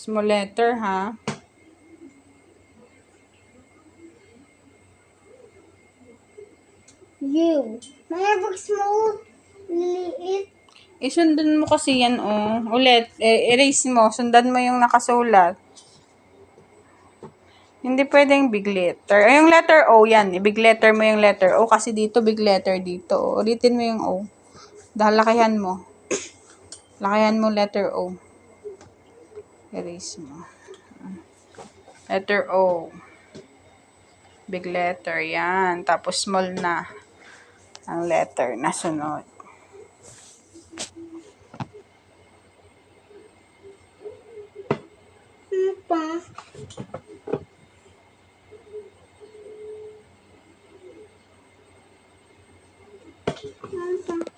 Small letter, ha? U. Mayroon small, liliit. Sundan mo kasi yan, oh. Ulit, erase mo. Sundan mo yung nakasulat. Hindi pwedeng big letter. Ay, yung letter O, yan. Big letter mo yung letter O kasi dito, big letter dito. Ulitin mo yung O. Dahil lakihan mo. Lakihan mo letter O. Erase mo. Letter O. Big letter, yan. Tapos small na ang letter na sunod. Ano pa? Ano pa?